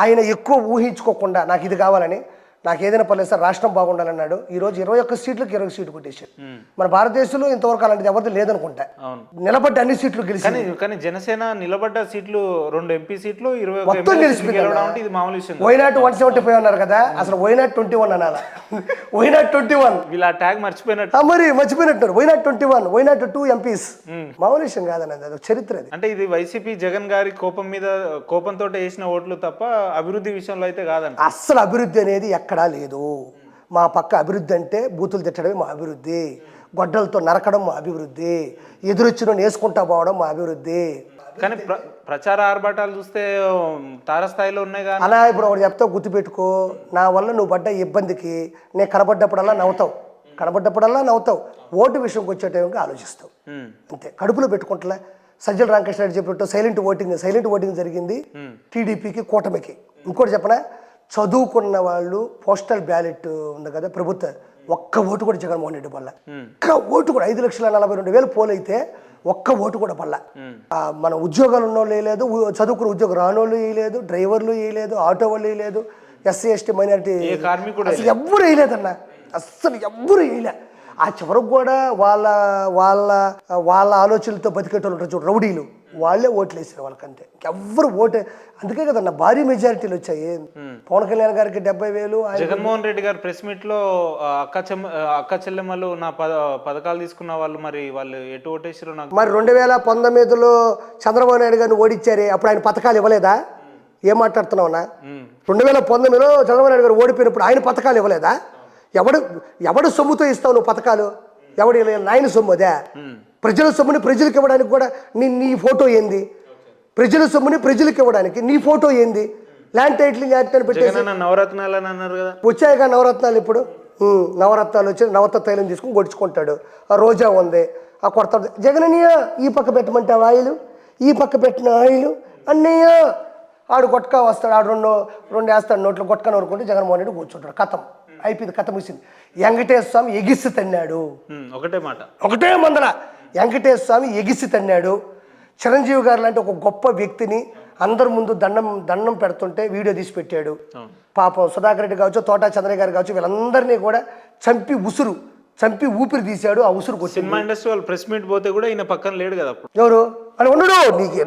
ఆయన ఎక్కువ ఊహించుకోకుండా నాకు ఇది కావాలని, నాకు ఏదైనా పర్లేదు సార్ రాష్ట్రం బాగుండాలన్నాడు. ఈరోజు 21 సీట్లకు 20 సీట్లు కొట్టేశారు. మన భారతదేశంలో ఇంతవరకు అలాంటిది ఎవరిది లేదనుకుంటా. నిలబడ్డ అన్ని సీట్లు గెలిచి, కానీ జనసేన నిలబడ్డ సీట్లు 2 ఎంపీ సీట్లు 21 గెలిచిపోయింది. వైనాట్ 175 అన్నారు కదా, అసలు వైనాట్ 21 అనాలా? వైనాట్ 21 వీళ్ళ ట్యాగ్ మర్చిపోయినట్టు, మరి మర్చిపోయినట్టు. Why not 21, why not 2 MPs. మామూలు విషయం కాదన్నది, అది చరిత్ర. అది అంటే ఇది వైసీపీ జగన్ గారి కోపంతో వేసిన ఓట్లు తప్ప అభివృద్ధి విషయంలో అయితే కాదంట. అస్సలు అభివృద్ధి అనేది ఎక్కడా లేదు. మా పక్క అభివృద్ధి అంటే బూతులు తిట్టడమే మా అభివృద్ధి. గొడ్డలతో నరకడం మా అభివృద్ధి, ఎదురొచ్చిన వేసుకుంటా పోవడం మా అభివృద్ధి. కానీ ప్రచార ఆర్భాటాలు చూస్తే తారస్థాయిలో ఉన్నాయి కానీ అలా ఇప్పుడు ఒకటి చెప్తావు, గుర్తుపెట్టుకో, నా వల్ల నువ్వు పడ్డ ఇబ్బందికి నేను కనబడ్డప్పుడల్లా నవ్వుతావు, ఓటు విషయంకి వచ్చే టైంకి ఆలోచిస్తావు అంతే. కడుపులో పెట్టుకుంటలే. సజ్జల రామకృష్ణారెడ్డి చెప్పినట్టు సైలెంట్ ఓటింగ్ జరిగింది టీడీపీకి, కూటమికి. ఇంకోటి చెప్పనా, చదువుకున్న వాళ్ళు పోస్టల్ బ్యాలెట్ ఉంది కదా ప్రభుత్వ, ఒక్క ఓటు కూడా జగన్మోహన్ రెడ్డి పల్ల. ఒక్క ఓటు కూడా 5,42,000 పోలైతే ఒక్క ఓటు కూడా పల్ల. మన ఉద్యోగాలు ఉన్నోళ్ళు వేయలేదు, చదువుకున్న ఉద్యోగం రానోళ్ళు వేయలేదు, డ్రైవర్లు వేయలేదు, ఆటో వాళ్ళు వేయలేదు, ఎస్సీ ఎస్టీ మైనారిటీ అసలు ఎవ్వరు వేయలేదన్న, అస్సలు ఎవ్వరు వేయలే. ఆ చివరకు కూడా వాళ్ళ ఆలోచనలతో బతికేటోళ్ళు ఉంటారు చూడు, రౌడీలు, వాళ్ళే ఓట్లు వేసారు వాళ్ళకంతే, ఎవ్వరు ఓటే. అందుకే కదన్న భారీ మెజారిటీలు వచ్చాయి. పవన్ కళ్యాణ్ గారికి 70,000. జగన్మోహన్ రెడ్డి గారు ప్రెస్ మీట్ లో అక్క చెల్లెమ్మలు నా పథకాలు తీసుకున్న వాళ్ళు మరి వాళ్ళు ఎటు ఓటేసారు నాకు. మరి 2019లో చంద్రబాబు నాయుడు గారిని ఓడించారే, అప్పుడు ఆయన పథకాలు ఇవ్వలేదా? ఏం మాట్లాడుతున్నావునా? 2019లో చంద్రబాబు నాయుడు గారు ఓడిపోయినప్పుడు ఆయన పథకాలు ఇవ్వలేదా? ఎవడు సొమ్ముతో ఇస్తావు నువ్వు పథకాలు? ఎవడు నాయన సొమ్ము అదే? ప్రజల సొమ్ముని ప్రజలకు ఇవ్వడానికి కూడా నీ ఫోటో ఏంది? ప్రజల సొమ్ముని ప్రజలకు ఇవ్వడానికి నీ ఫోటో ఏంది? ల్యాండ్ టైటిలింగ్ యాక్ట్ అని పెట్టేసి నవరత్నాలు అని అన్నారు కదా, వచ్చాయిగా నవరత్నాలు. ఇప్పుడు నవరత్నాలు వచ్చి నవరత్న తైలం తీసుకుని కొడుచుకుంటాడు. ఆ రోజా ఉంది, ఆ కొడతాడు. జగనన్నయ్య ఈ పక్క పెట్టమంటే ఆయిలు, ఈ పక్క పెట్టిన ఆయిలు అన్నయ్య, ఆడు కొట్టక వస్తాడు, ఆడు రెండు వేస్తాడు నోట్లో, కొట్టక నోరుకుంటే జగన్మోహన్ రెడ్డి కూర్చుంటాడు. కథం అయిపోయింది, కథ ముగిసింది. వెంకటేశ్వర స్వామి ఎగిసి తన్నాడు, ఒకటే మందల వెంకటేశ్వర స్వామి ఎగిసి తన్నాడు. చిరంజీవి గారు లాంటి ఒక గొప్ప వ్యక్తిని అందరి ముందు దండం పెడుతుంటే వీడియో తీసి పెట్టాడు. పాపం సుధాకర్ రెడ్డి కావచ్చు, తోటా చంద్రయ్య గారు కావచ్చు, వీళ్ళందరినీ కూడా చంపి ఊపిరి తీశాడు. ఆ ఉసురు కొట్టి సినిమా ఇండస్ట్రీ వాళ్ళు ప్రెస్ మీట్ పోతే కూడా ఈయన పక్కన లేడు కదా అప్పుడు. ఎవరు అని ఉండడు. నీకు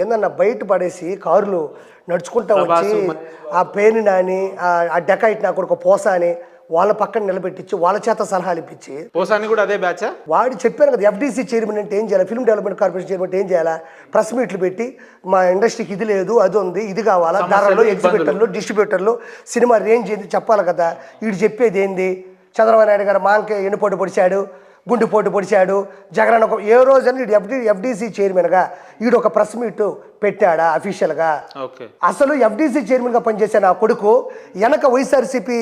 ఏందన్నా బయట పడేసి కారులు నడుచుకుంటా వచ్చి ఆ పేని నాని, ఆ డెకాయిట్ నా కొడుకు పోసా అని వాళ్ళ పక్కన నిలబెట్టించి వాళ్ళ చేత సలహాలు ఇప్పించి, పోసాని కూడా అదే బ్యాచ్ వాడు చెప్పాను కదా, ఎఫ్డీసీ చైర్మన్ అంటే ఏం చేయాలి, ఫిల్మ్ డెవలప్మెంట్ కార్పొరేషన్ చైర్మన్ ఏం చేయాలా, ప్రెస్ మీట్లు పెట్టి మా ఇండస్ట్రీకి ఇది లేదు, అది ఉంది, ఇది కావాలా, ధరలు, ఎగ్జిబిటర్లు, డిస్ట్రిబ్యూటర్లు, సినిమా రేంజ్ ఏంది చెప్పాలి కదా. వీడు చెప్పేది ఏంది? చంద్రబాబు నాయుడు గారు మాంకే ఎన్నుపోటు పొడిచాడు, గుండెపోటు పొడిచాడు. జగన్ ఏ రోజని ఎఫ్డీసీ చైర్మన్గా వీడు ఒక ప్రెస్ మీట్ పెట్టాడా అఫీషియల్గా? అసలు ఎఫ్డీసీ చైర్మన్గా పనిచేసే నా కొడుకు వెనక వైఎస్ఆర్సీపీ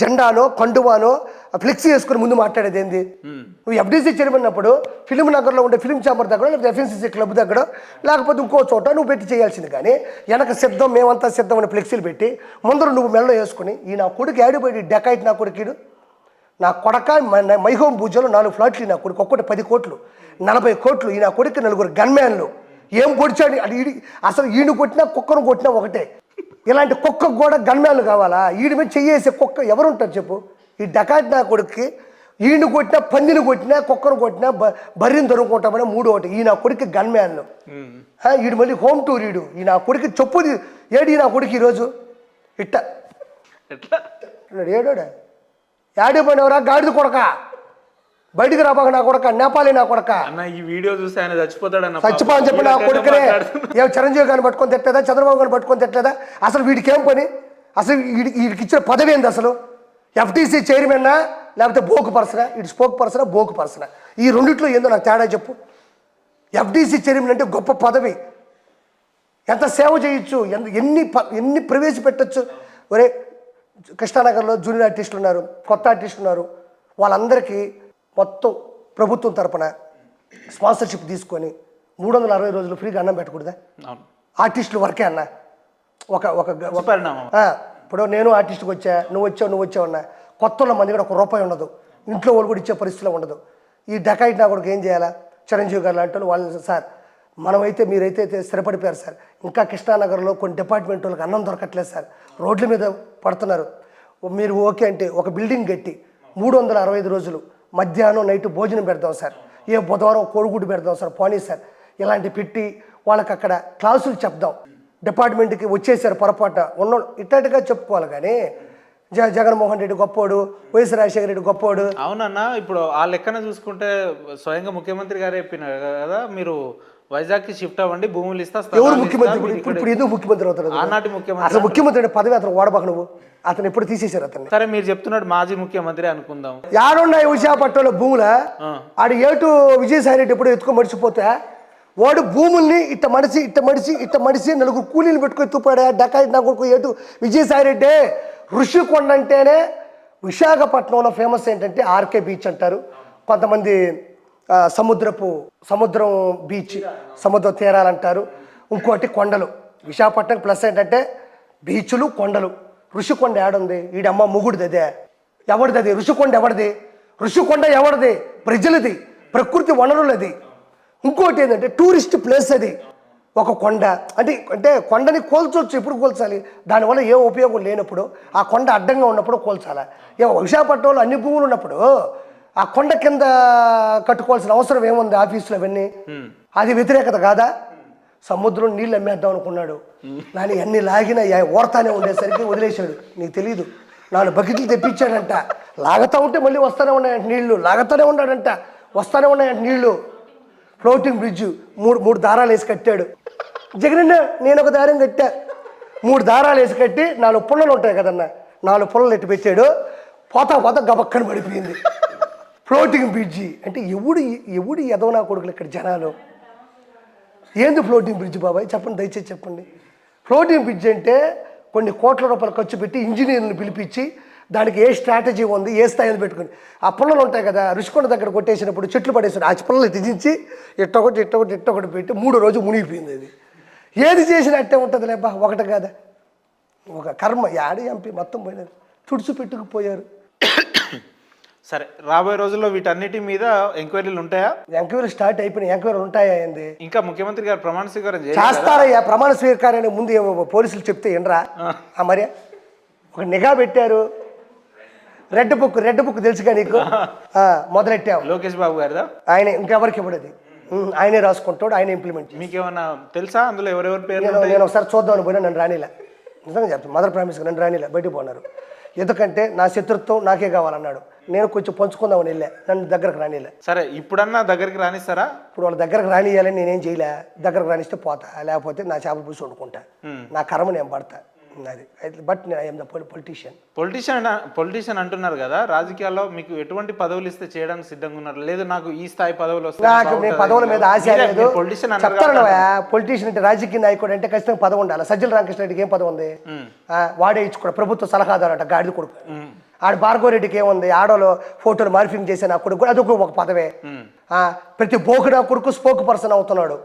జెండానో కండువానో ఫ్లెక్సీ వేసుకుని ముందు మాట్లాడేది ఏంది? నువ్వు ఎఫ్డీసీ చైర్మన్ అన్నప్పుడు ఫిల్మ్ నగర్లో ఉండే ఫిల్మ్ ఛాంబర్ దగ్గర, లేకపోతే ఎఫ్ఎన్సీసీ క్లబ్ దగ్గర, లేకపోతే ఇంకో చోట నువ్వు పెట్టి చేయాల్సింది. కానీ వెనక సిద్ధం, మేమంతా సిద్ధం అని ఫ్లెక్సీలు పెట్టి ముందర నువ్వు మెడలో వేసుకుని ఈ నా కొడుకు ఆడిపోయి డెకాయిట్ నా కొడుకు, నా కొడక మైహోం పూజలో 4 ఫ్లాట్లు ఈ నా కొడుకు, ఒక్కటి 10 కోట్లు 40 కోట్లు ఈ నా కొడుకు, 9 గన్మ్యాన్లు. ఏం పొడిచాడు అది? అసలు ఈయన కొట్టినా కుక్కను కొట్టినా ఒకటే. ఇలాంటి కుక్కకు కూడా గన్మ్యాన్లు కావాలా? ఈడి మీద చెయ్యేసే కుక్క ఎవరుంటారు చెప్పు? ఈ డకాట్ నా కొడుకుకి ఈయన కొట్టినా, పందిని కొట్టినా, కుక్కను కొట్టినా, బర్రెని దొరుకుంటామని 3 ఒకటి. ఈ నా కొడుకు గన్మ్యాన్లు. ఈడు మళ్ళీ హోమ్ టూర్. ఈ నా కొడుకు చెప్పు ఏడు ఈ నా కొడుకు ఈరోజు ఇట్ట ఏడోడా యాడే పడినవరా గాడిద కొడక, బయటికి రాబాక నా కొడక, నేపాలి నా కొడక. ఈ వీడియో చూస్తే ఆయన చచ్చిపో అని చెప్పి నా కొడుకునే ఏం చిరంజీవి గారిని పట్టుకొని తిట్టలేదా, చంద్రబాబు గారిని పట్టుకొని తిట్టలేదా? అసలు వీడికి ఏం పని? అసలు వీడికి ఇచ్చిన పదవి ఏంది అసలు? ఎఫ్టీసీ చైర్మన్నా లేకపోతే బోకు పర్సనా? వీడి స్పోక్ పర్సనా, బోకు పర్సనా? ఈ రెండిట్లో ఏందో నాకు తేడా చెప్పు. ఎఫ్టీసీ చైర్మన్ అంటే గొప్ప పదవి, ఎంత సేవ చేయొచ్చు, ఎన్ని ప్రవేశపెట్టచ్చు. ఒరే కృష్ణానగర్లో జూనియర్ ఆర్టిస్టులు ఉన్నారు, కొత్త ఆర్టిస్టులు ఉన్నారు, వాళ్ళందరికీ మొత్తం ప్రభుత్వం తరపున స్పాన్సర్షిప్ తీసుకొని 360 రోజులు ఫ్రీగా అన్నం పెట్టకూడదా? ఆర్టిస్టులు వరకే అన్న. ఇప్పుడు నేను ఆర్టిస్ట్కి వచ్చా, నువ్వు వచ్చావు అన్న, కొత్త మంది కూడా ₹1 ఉండదు, ఇంట్లో వాళ్ళు కూడా ఇచ్చే పరిస్థితిలో ఉండదు. ఈ డకాయిట్ నా కూడా ఏం చేయాలా? చిరంజీవి గారు లాంటి వాళ్ళు, సార్ మనమైతే మీరైతే స్థిరపడిపోయారు సార్, ఇంకా కృష్ణానగర్లో కొన్ని డిపార్ట్మెంట్ వాళ్ళకి అన్నం దొరకట్లేదు సార్, రోడ్ల మీద పడుతున్నారు. మీరు ఓకే అంటే ఒక బిల్డింగ్ కట్టి 365 రోజులు మధ్యాహ్నం నైట్ భోజనం పెడదాం సార్, ఏ బుధవారం కోడిగుడ్డు పెడదాం సార్, పోనీ సార్ ఇలాంటి పెట్టి వాళ్ళకి అక్కడ క్లాసులు చెప్దాం. డిపార్ట్మెంట్కి వచ్చేసారు పొరపాటు ఉన్న ఇట్టగా చెప్పుకోవాలి. కానీ జగన్మోహన్ రెడ్డి గొప్పోడు, వైఎస్ రాజశేఖర రెడ్డి గొప్పోడు. అవునన్నా, ఇప్పుడు ఆ లెక్కన చూసుకుంటే స్వయంగా ముఖ్యమంత్రి గారు చెప్పినారు కదా, మీరు వైజాగ్కి షిఫ్ట్ అవ్వండి, భూములు ఇస్తా, ఎవరు స్థలాలు ముఖ్యమంత్రి ఇస్తా, ఇప్పుడు ఇప్పుడు ఎందుకు ముఖ్యమంత్రి అవుతాడు ఆనాటి ముఖ్యమంత్రి. అసలు ముఖ్యమంత్రి అంటే పదవి అతను వాడబాక నువ్వు, అతను ఎప్పుడు తీసేశారు అతన్ని. సరే మీరు చెప్తున్నాడు మాజీ ముఖ్యమంత్రి అనుకుందాం. యాడున్నాయి విశాఖపట్నంలో భూముల ఆడు ఏటు విజయసాయి రెడ్డి ఎప్పుడు ఎత్తుకో మడిచిపోతే వాడు భూముల్ని ఇట్ట మడిచి నలుగురు కూలీలు పెట్టుకొని తుప్పాడా డకాయి నా కొడుకు ఏటు విజయసాయి రెడ్డి. ఋషికొండ అంటేనే విశాఖపట్నంలో ఫేమస్ ఏంటంటే ఆర్కే బీచ్ అంటారు కొంతమంది, సముద్రం బీచ్, సముద్ర తీరాలు అంటారు. ఇంకోటి కొండలు. విశాఖపట్నం ప్లస్ ఏంటంటే బీచ్లు, కొండలు. ఋషికొండ ఏడుంది? ఈడమ్మ ముగుడిది అదే. ఎవరిది అది? ఋషికొండ ఎవరిది? ఋషికొండ ఎవరిది? ప్రజలది, ప్రకృతి వనరులది. ఇంకోటి ఏంటంటే టూరిస్ట్ ప్లేస్ అది. ఒక కొండ అంటే కొండని కోల్చవచ్చు. ఎప్పుడు కోల్చాలి? దానివల్ల ఏ ఉపయోగం లేనప్పుడు, ఆ కొండ అడ్డంగా ఉన్నప్పుడు కోల్చాలా? విశాఖపట్నంలో అన్ని భూములు ఉన్నప్పుడు ఆ కొండ కింద కట్టుకోవాల్సిన అవసరం ఏముంది? ఆఫీసులు అవన్నీ అది వ్యతిరేకత కాదా? సముద్రం నీళ్ళు అమ్మేద్దాం అనుకున్నాడు, దాన్ని అన్ని లాగిన ఓడతానే ఉండేసరికి వదిలేశాడు. నీకు తెలీదు, 4 బకెట్లు తెప్పించాడంట. లాగుతూ ఉంటే మళ్ళీ వస్తూనే ఉన్నాయంట నీళ్లు, లాగుతూనే ఉన్నాడంట, వస్తూనే ఉన్నాయంట నీళ్లు. ఫ్లోటింగ్ బ్రిడ్జ్ 3 దారాలు వేసి కట్టాడు. జగనన్న నేను ఒక దారం కట్టా, 3 దారాలు వేసి కట్టి 4 పుల్లలు ఉంటాయి కదన్న, 4 పుల్లలు ఎట్టి పెట్టాడు. పోతా గబక్కని పడిపోయింది. ఫ్లోటింగ్ బ్రిడ్జి అంటే ఎవడు ఎదవనా కొడుకులు ఇక్కడ జనాలు. ఏంది ఫ్లోటింగ్ బ్రిడ్జ్ బాబాయ్? చెప్పండి, దయచేసి చెప్పండి. ఫ్లోటింగ్ బ్రిడ్జ్ అంటే కొన్ని కోట్ల రూపాయలు ఖర్చు పెట్టి ఇంజనీర్ని పిలిపించి దానికి ఏ స్ట్రాటజీ ఉంది, ఏ స్థాయిలో పెట్టుకుని ఆ పుల్లలు ఉంటాయి కదా, రుషికొండ దగ్గర కొట్టేసినప్పుడు చెట్లు పడేసాడు. ఆ పుల్లలు దించి ఇట్టొకటి పెట్టి 3వ రోజు మునిగిపోయింది. అది ఏది చేసినా అట్టే ఉంటుంది లేబ్బా, ఒకటి కాదా, ఒక కర్మ. యాడి ఎంపీ మొత్తం పోయినారు, తుడిచిపెట్టుకుపోయారు. సరే, రాబోయే రోజుల్లో వీటన్నిటి మీద ఎంక్వైరీలు ఉంటాయా? ఎంక్వైరీ స్టార్ట్ అయిపోయినాయి. ఎంక్వైరీ ఉంటాయా? ఏంది ఇంకా ముఖ్యమంత్రి గారు ప్రమాణ స్వీకారం చేస్తారయ్యా? ప్రమాణ స్వీకారానికి ముందు ఏమో పోలీసులు చెప్తే ఏంట్రా మరి? ఒక నిఘా పెట్టారు. రెడ్ బుక్ తెలుసుగా నీకు? మొదలెట్టావు. లోకేష్ బాబు గారిదా? ఆయన ఇంకెవరికి ఇవ్వడది, ఆయనే రాసుకుంటాడు, ఆయన ఇంప్లిమెంట్. మీకేమన్నా తెలుసా అందులో ఎవరెవరి పేరు? నేను ఒకసారి చూద్దామని పోయినా నన్ను రానిలా. నిజంగా చెప్తాను, మదర్ ప్రామిస్ నన్ను రానిలా, బయటకు పోన్నారు. ఎందుకంటే నా శత్రుత్వం నాకే కావాలన్నాడు. నేను కొంచెం పంచుకుందామని వెళ్ళా, నన్ను దగ్గరకు రానిలే. సరే, ఇప్పుడన్నా దగ్గరికి రానిస్తారా? ఇప్పుడు వాళ్ళ దగ్గరకు రానియాలని నేనేం చేయలే. దగ్గరకు రానిస్తే పోతా, లేకపోతే నా చేప పూసి వండుకుంటా. నా కర్మ నేను పడతా. అది బట్ ఐఎమ్ ద పొలిటీషియన్ అంటున్నారు కదా, రాజకీయాల్లో మీకు ఎటువంటి పదవులు ఇస్తే చేయడానికి సిద్ధంగా ఉన్నారు? లేదు నాకు ఈ స్థాయి పదవులు నాకు పదవుల మీద ఆశ లేదు. చెప్తాను, పొలిటీషియన్ అంటే రాజకీయ నాయకుడు అంటే ఖచ్చితంగా పదవి ఉండాలి. సజ్జల రామకృష్ణ రెడ్డికి ఏం పదవి ఉంది? వాడే ఇచ్చుకోడు, ప్రభుత్వ సలహాదారు అంట, గాడిద కొడుకు. ఆడు భార్గవ రెడ్డికి ఏముంది? ఆడోలో ఫోటోలు మార్ఫింగ్ చేసే నా కొడుకు, అదొక ఒక పదవే. ప్రతి బోకు నా కొడుకు స్పోక్ పర్సన్ అవుతున్నాడు.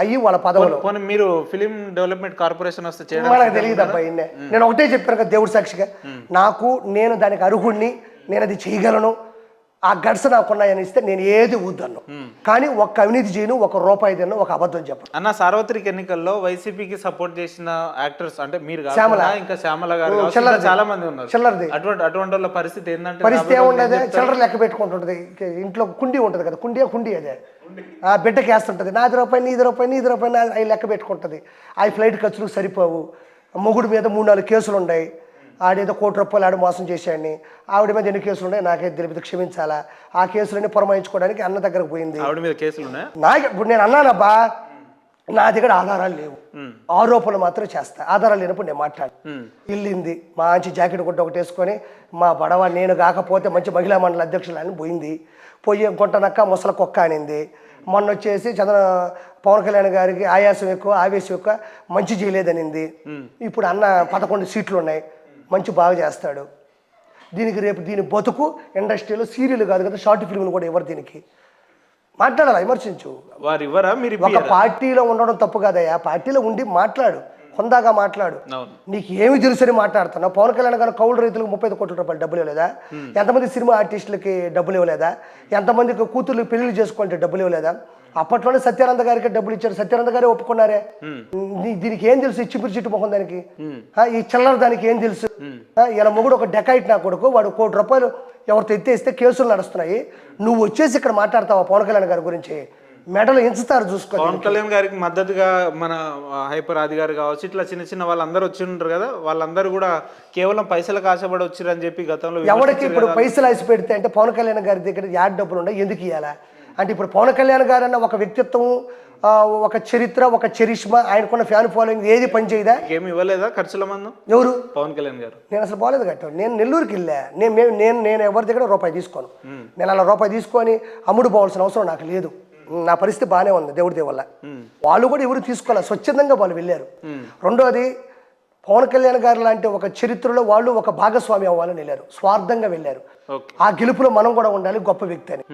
అయ్యి వాళ్ళ పదవులు. మీరు ఫిలిం డెవలప్మెంట్ కార్పొరేషన్ వస్తే మనకు తెలియదు అబ్బాయి. నేను ఒకటే చెప్పాను కదా దేవుడి సాక్షిగా, నేను దానికి అర్హుడిని, నేను అది చేయగలను, ఆ గడ్స్ నాకున్నాయని ఇస్తే నేను ఏది వద్దను. కానీ ఒక్క అవినీతి చేయను, ₹1 తిన్ను, ఒక అబద్ధం చెప్పను. అన్న, సార్వత్రిక ఎన్నికల్లో వైసీపీకి సపోర్ట్ చేసిన యాక్టర్స్ అంటే మీరు ఇంకా శ్యామల గారు చాలా మంది ఉన్నారు. చిల్లరది అటువంటి వాళ్ళ పరిస్థితి ఏంటంటే, పరిస్థితి ఏముండదు, చిల్లర లెక్క పెట్టుకుంటుంటది. ఇంట్లో కుండీ ఉంటుంది కదా, కుండీ అదే ఆ బిడ్డకి వేస్తుంటది. ₹10 నీది రూపాయి అవి లెక్క పెట్టుకుంటుంది. అవి ఫ్లైట్ ఖర్చులకు సరిపోవు. మొగుడు మీద 3-4 కేసులు ఉన్నాయి. ఆడేదో ₹1 ఆడు మోసం చేశాడని. ఆవిడ మీద ఎన్ని కేసులు ఉన్నాయి నాకైతే తెలియదు, క్షమించాలా. ఆ కేసులన్నీ పురమాయించుకోవడానికి అన్న దగ్గరకు పోయింది. ఆవిడ మీద కేసులు ఉన్నాయి. ఇప్పుడు నేను అన్నానబ్బా, నా దగ్గర ఆధారాలు లేవు, ఆరోపణలు మాత్రం చేస్తా. ఆధారాలు లేనప్పుడు నేను మాట్లాడు. వెళ్ళింది, మంచి జాకెట్ గుడ్డ ఒకటి వేసుకొని, మా బడవ నేను కాకపోతే మంచి మహిళా మండలి అధ్యక్షులని పోయింది. పోయి గుంటనక్క ముసల కుక్క అనింది. మొన్న వచ్చేసి పవన్ కళ్యాణ్ గారికి ఆయాసం ఎక్కువ, ఆవేశం ఎక్కువ, మంచి చేయలేదనింది. ఇప్పుడు అన్న 11 సీట్లు ఉన్నాయి, మంచి బాగా చేస్తాడు. దీనికి రేపు దీని బతుకు ఇండస్ట్రీలో సీరియల్ కాదు కదా, షార్ట్ ఫిల్మ్లు కూడా ఎవరు దీనికి మాట్లాడాలి, విమర్శించు. వారు ఇవ్వరా? మీరు ఒక పార్టీలో ఉండడం తప్పు కాదయ్యా, పార్టీలో ఉండి మాట్లాడు, హుందాగా మాట్లాడు. నీకు ఏమి తెలుసని మాట్లాడుతున్నావు? పవన్ కళ్యాణ్ గారు కౌలు రైతులకు ₹35 కోట్ల డబ్బులు ఇవ్వలేదా? ఎంతమంది సినిమా ఆర్టిస్టులకి డబ్బులు ఇవ్వలేదా? ఎంతమందికి కూతుర్లు పెళ్లి చేసుకుంటే డబ్బులు ఇవ్వలేదా? అప్పట్లోనే సత్యానంద గారికి డబ్బులు ఇచ్చారు, సత్యానంద గారే ఒప్పుకున్నారే. దీనికి ఏం తెలుసు? చిపురు చిట్టు మొహం దానికి, ఈ చిల్లర దానికి ఏం తెలుసు? ఇలా మొగుడు ఒక డెకాయిట్ నా కొడుకు, వాడు ₹1 ఎవరితో ఎత్తేస్తే కేసులు నడుస్తున్నాయి. నువ్వు వచ్చేసి ఇక్కడ మాట్లాడతావా పవన్ కళ్యాణ్ గారి గురించి? మెడలు ఎంచుతారు చూసుకో. పవన్ కళ్యాణ్ గారికి మద్దతుగా మన హైపర్ ఆది గారు కావచ్చు, ఇట్లా చిన్న వాళ్ళందరూ వచ్చి ఉంటారు కదా, వాళ్ళందరూ కూడా కేవలం పైసలకు ఆశపడి వచ్చారని చెప్పి గతంలో ఎవరికి ఇప్పుడు పైసలు ఆశ పెడితే అంటే పవన్ కళ్యాణ్ గారి దగ్గర యాడ్ డబ్బులు ఉన్నాయి, ఎందుకు ఇవ్వాలా? అంటే ఇప్పుడు పవన్ కళ్యాణ్ గారు అన్న ఒక వ్యక్తిత్వం, ఒక చరిత్ర, ఒక చరిష్మా, ఆయనకున్న ఫ్యాన్ ఫాలోయింగ్ ఏది పనిచేయదా? ఏమి ఇవ్వలేదా ఖర్చుల మందం ఎవరు? పవన్ కళ్యాణ్ గారు. నేను అసలు బాగాలేదు కట్టాను. నేను నెల్లూరుకి వెళ్ళా. నేను ఎవరి దగ్గర రూపాయి తీసుకోను. నేను అలా రూపాయి తీసుకొని అమ్ముడు పోవాల్సిన అవసరం నాకు లేదు. నా పరిస్థితి బాగానే ఉంది దేవుడి దయ వల్ల. వాళ్ళు కూడా ఎవరు తీసుకోవాలి, స్వచ్ఛందంగా వాళ్ళు వెళ్ళారు. రెండోది, పవన్ కళ్యాణ్ గారు లాంటి ఒక చరిత్రలో వాళ్ళు ఒక భాగస్వామి అవ్వాలని వెళ్ళారు, స్వార్థంగా వెళ్ళారు. ఆ గెలుపులో మనం కూడా ఉండాలి, గొప్ప వ్యక్తి అని.